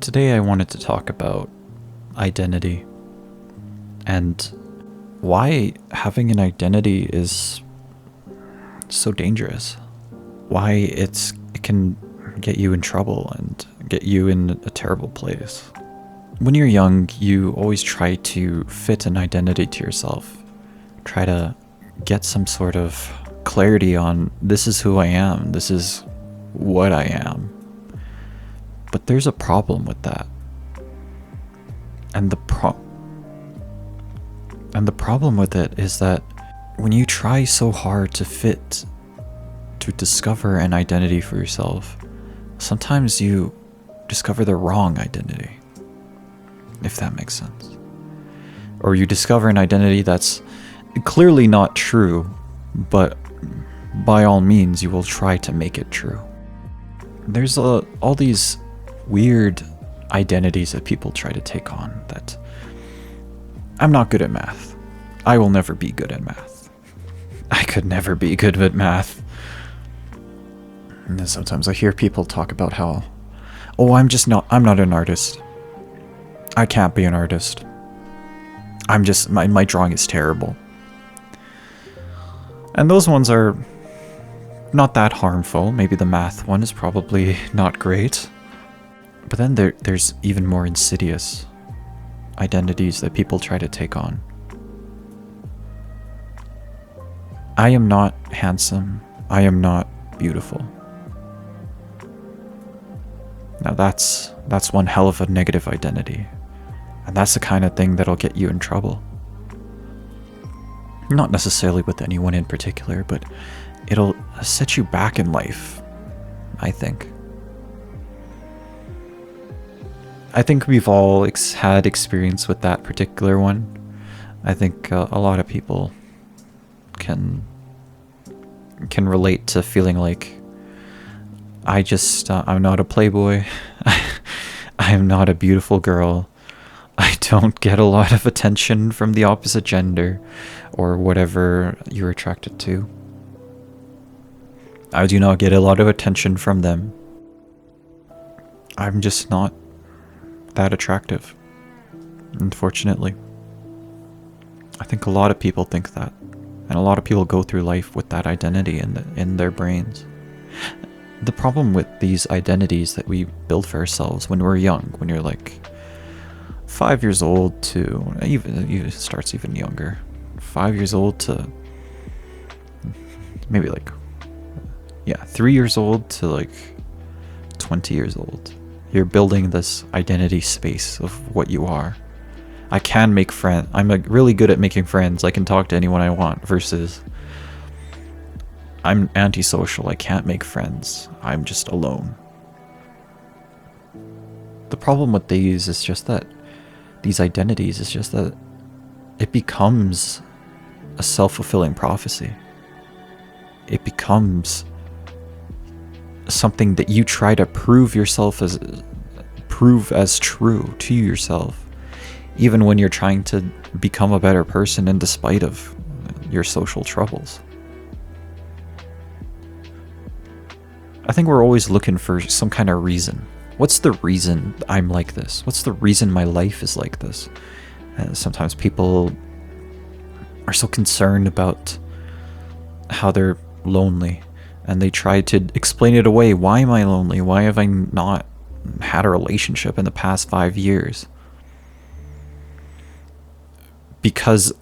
Today I wanted to talk about identity and why having an identity is so dangerous. Why it can get you in trouble and get you in a terrible place. When you're young, you always try to fit an identity to yourself. Try to get some sort of clarity on, this is who I am, this is what I am. But there's a problem with that. And the problem with it is that when you try so hard to discover an identity for yourself, sometimes you discover the wrong identity, if that makes sense. Or you discover an identity that's clearly not true, but by all means you will try to make it true. There's all these weird identities that people try to take on, that I'm not good at math. I will never be good at math. I could never be good at math. And then sometimes I hear people talk about how, oh, I'm not an artist. I can't be an artist. My drawing is terrible. And those ones are not that harmful. Maybe the math one is probably not great. But then there's even more insidious identities that people try to take on. I am not handsome. I am not beautiful. Now that's one hell of a negative identity. And that's the kind of thing that'll get you in trouble. Not necessarily with anyone in particular, but it'll set you back in life, I think. I think we've all had experience with that particular one. I think a lot of people can relate to feeling like, I'm not a playboy. I'm not a beautiful girl. I don't get a lot of attention from the opposite gender or whatever you're attracted to. I do not get a lot of attention from them. I'm just not that attractive, unfortunately. I think a lot of people think that, and a lot of people go through life with that identity in their brains. The problem with these identities that we build for ourselves when we're young, when you're like 5 years old to it starts even younger, 5 years old to maybe 3 years old to 20 years old. You're building this identity space of what you are. I can make friends. I'm really good at making friends. I can talk to anyone I want, versus I'm antisocial. I can't make friends. I'm just alone. The problem with these is just that these identities is just that it becomes a self-fulfilling prophecy. It becomes something that you try to prove as true to yourself, even when you're trying to become a better person in despite of your social troubles. I think we're always looking for some kind of reason. What's the reason I'm like this? What's the reason my life is like this? And sometimes people are so concerned about how they're lonely, and they try to explain it away. Why am I lonely? Why have I not had a relationship in the past 5 years? Because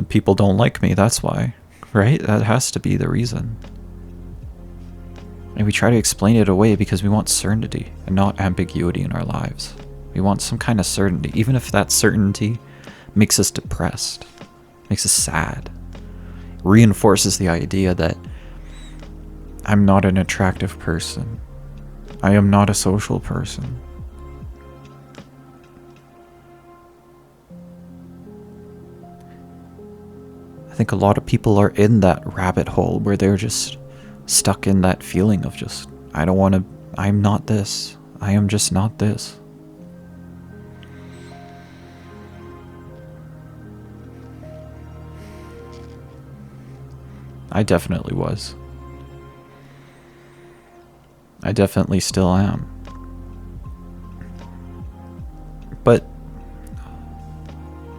people don't like me, that's why, right? That has to be the reason. And we try to explain it away because we want certainty and not ambiguity in our lives. We want some kind of certainty, even if that certainty makes us depressed, makes us sad, reinforces the idea that I'm not an attractive person. I am not a social person. I think a lot of people are in that rabbit hole where they're just stuck in that feeling of just, I'm not this. I am just not this. I definitely was. I definitely still am.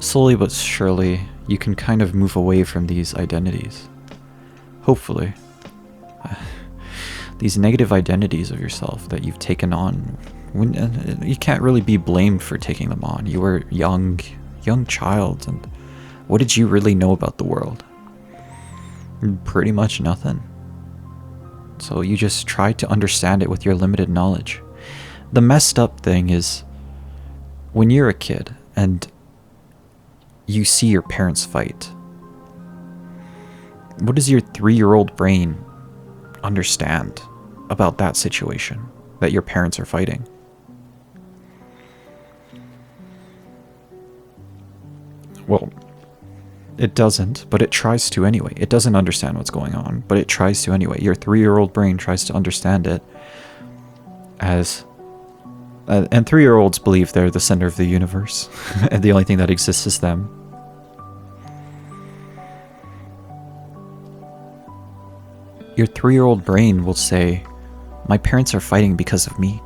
slowly but surely, you can kind of move away from these identities. Hopefully. These negative identities of yourself that you've taken on, you can't really be blamed for taking them on. You were young child, and what did you really know about the world? Pretty much nothing. So you just try to understand it with your limited knowledge. The messed up thing is, when you're a kid and you see your parents fight, what does your 3-year-old brain understand about that situation that your parents are fighting? Well, it doesn't, but it tries to anyway. It doesn't understand what's going on, but it tries to anyway. Your 3-year-old brain tries to understand it as... and 3-year-olds believe they're the center of the universe, and the only thing that exists is them. Your 3-year-old brain will say, my parents are fighting because of me.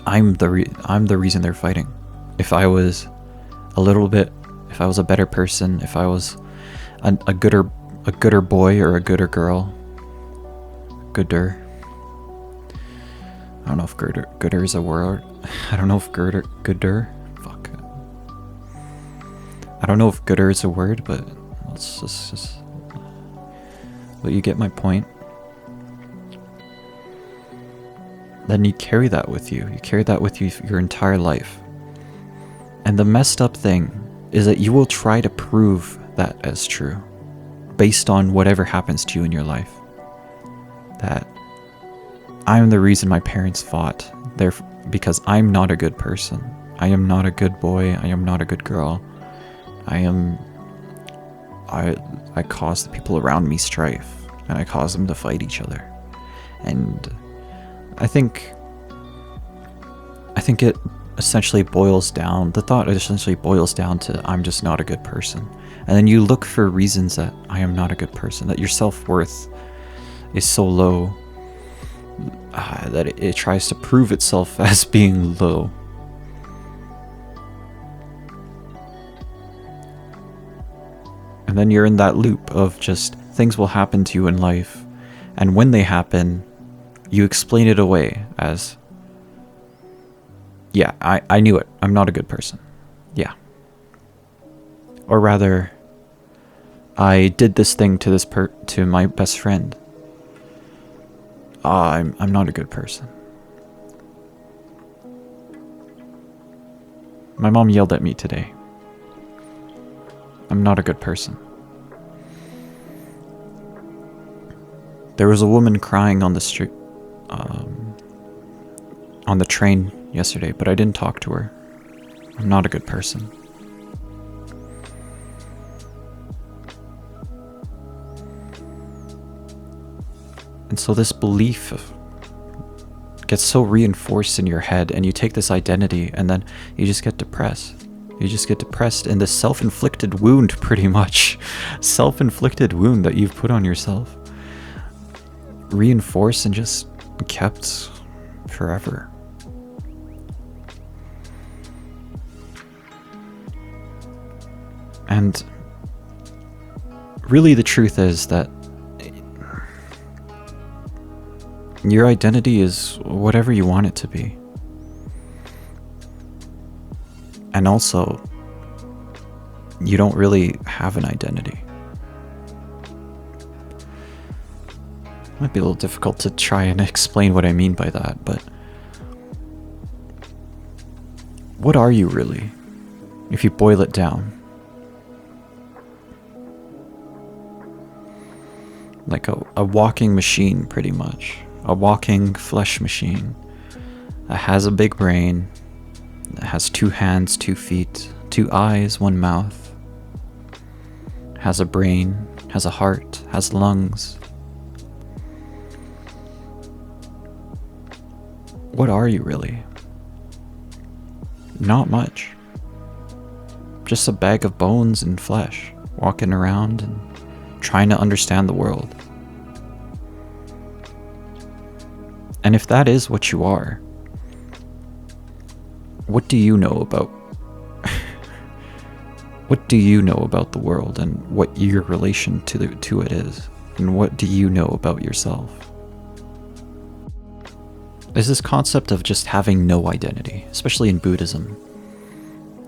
I'm the reason they're fighting. If I was if I was a better person, if I was a gooder boy or a gooder girl, gooder. I don't know if gooder is a word. I don't know if gooder. Fuck. I don't know if gooder is a word, but let's just. But you get my point. Then you carry that with you. You carry that with you your entire life. And the messed up thing is that you will try to prove that as true, based on whatever happens to you in your life. That I'm the reason my parents fought. Because I'm not a good person. I am not a good boy. I am not a good girl. I caused the people around me strife, and I caused them to fight each other. And I think it essentially boils down, the thought essentially boils down to, I'm just not a good person. And then you look for reasons that I am not a good person, that your self-worth is so low that it tries to prove itself as being low. And then you're in that loop of just things will happen to you in life, and when they happen, you explain it away as, yeah, I knew it. I'm not a good person. Yeah. Or rather, I did this thing to to my best friend. I'm not a good person. My mom yelled at me today. I'm not a good person. There was a woman crying on the street, on the train yesterday, but I didn't talk to her. I'm not a good person. And so this belief gets so reinforced in your head, and you take this identity, and then you just get depressed. You just get depressed in this self-inflicted wound, pretty much. Self-inflicted wound that you've put on yourself. Reinforced and just kept forever. And really the truth is that your identity is whatever you want it to be. And also, you don't really have an identity. It might be a little difficult to try and explain what I mean by that, but what are you really, if you boil it down? Like a walking machine, pretty much. A walking flesh machine that has a big brain, that has 2 hands, 2 feet, 2 eyes, 1 mouth, has a brain, has a heart, has lungs. What are you really? Not much. Just a bag of bones and flesh, walking around and trying to understand the world. And if that is what you are, what do you know about What do you know about the world and what your relation to it is? And what do you know about yourself? There's this concept of just having no identity, especially in Buddhism.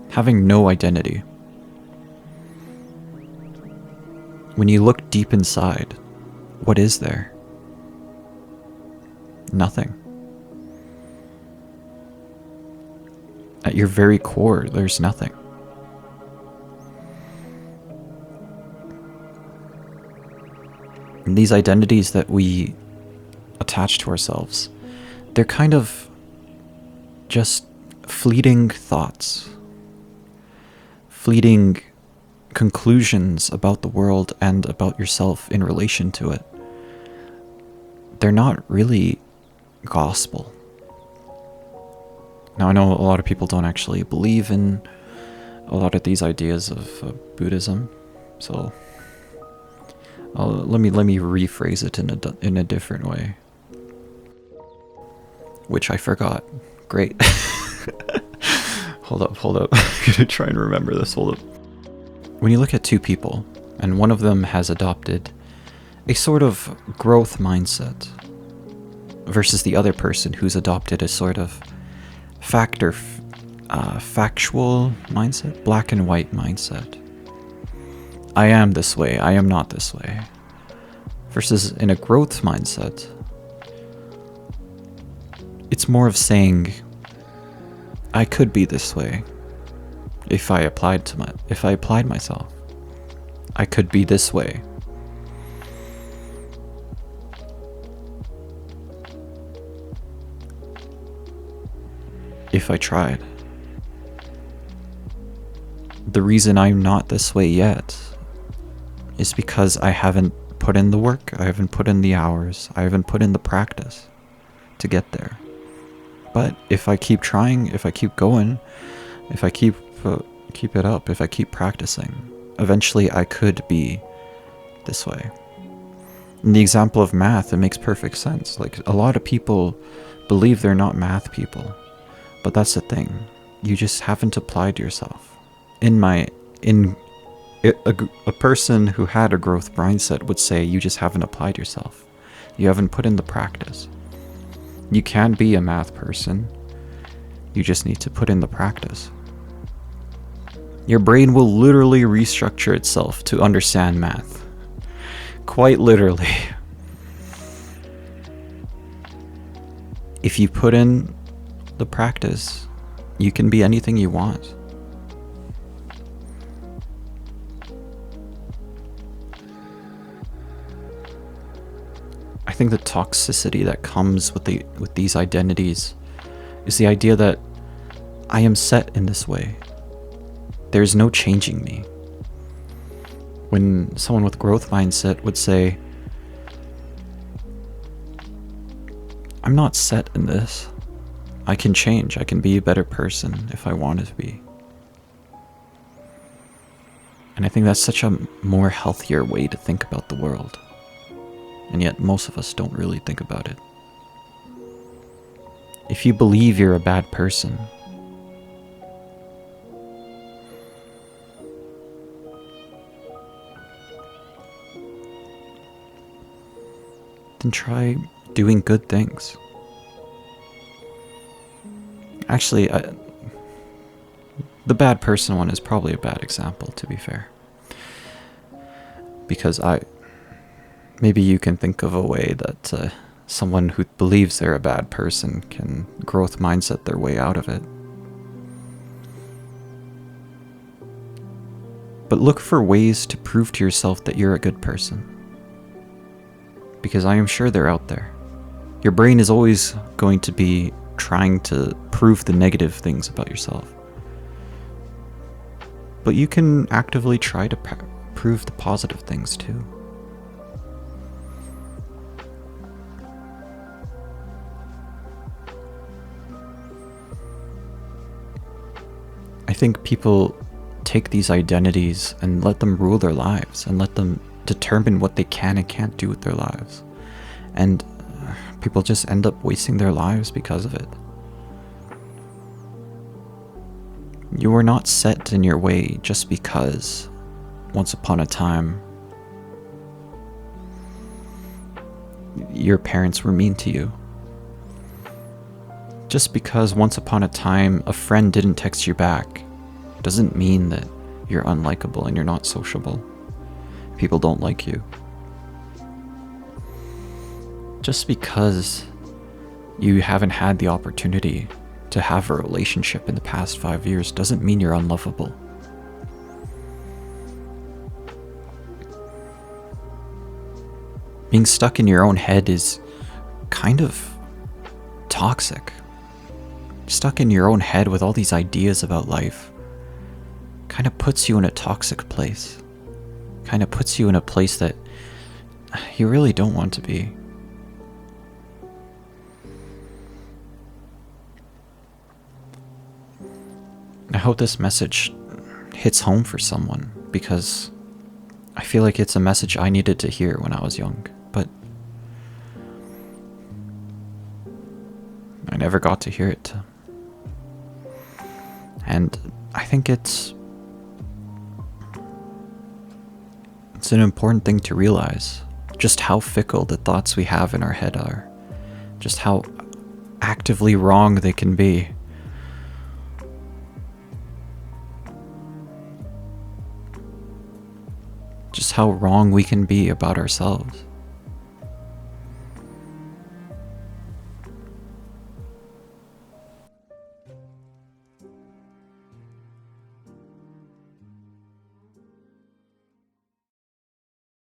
Having no identity. When you look deep inside, what is there? Nothing. At your very core, there's nothing. And these identities that we attach to ourselves, they're kind of just fleeting thoughts, fleeting conclusions about the world and about yourself in relation to it. They're not really gospel. Now, I know a lot of people don't actually believe in a lot of these ideas of Buddhism, so let me rephrase it in a different way, which I forgot. Great. Hold up. I'm gonna try and remember this. Hold up. When you look at two people, and one of them has adopted a sort of growth mindset, versus the other person who's adopted a sort of factual mindset, black and white mindset. I am this way, I am not this way. Versus in a growth mindset, it's more of saying, I could be this way if I applied myself. I could be this way. If I tried. The reason I'm not this way yet is because I haven't put in the work, I haven't put in the hours, I haven't put in the practice to get there. But if I keep trying, if I keep going, if I keep it up, if I keep practicing, eventually I could be this way. In the example of math, it makes perfect sense. Like, a lot of people believe they're not math people. But that's the thing. You just haven't applied yourself. A person who had a growth mindset would say you just haven't applied yourself. You haven't put in the practice. You can be a math person. You just need to put in the practice. Your brain will literally restructure itself to understand math. Quite literally. If you put in the practice, you can be anything you want. I think the toxicity that comes with these identities is the idea that I am set in this way. There's no changing me. When someone with growth mindset would say, I'm not set in this. I can change. I can be a better person if I wanted to be. And I think that's such a more healthier way to think about the world. And yet most of us don't really think about it. If you believe you're a bad person, then try doing good things. Actually, the bad person one is probably a bad example, to be fair. Because maybe you can think of a way that someone who believes they're a bad person can growth mindset their way out of it. But look for ways to prove to yourself that you're a good person. Because I am sure they're out there. Your brain is always going to be trying to prove the negative things about yourself. But you can actively try to prove the positive things too. I think people take these identities and let them rule their lives and let them determine what they can and can't do with their lives. And people just end up wasting their lives because of it. You were not set in your way just because once upon a time your parents were mean to you. Just because once upon a time a friend didn't text you back doesn't mean that you're unlikable and you're not sociable. People don't like you. Just because you haven't had the opportunity to have a relationship in the past 5 years doesn't mean you're unlovable. Being stuck in your own head is kind of toxic. Stuck in your own head with all these ideas about life kind of puts you in a toxic place. Kind of puts you in a place that you really don't want to be. I hope this message hits home for someone, because I feel like it's a message I needed to hear when I was young, but I never got to hear it. And I think it's an important thing to realize, just how fickle the thoughts we have in our head are, just how actively wrong they can be. Just how wrong we can be about ourselves.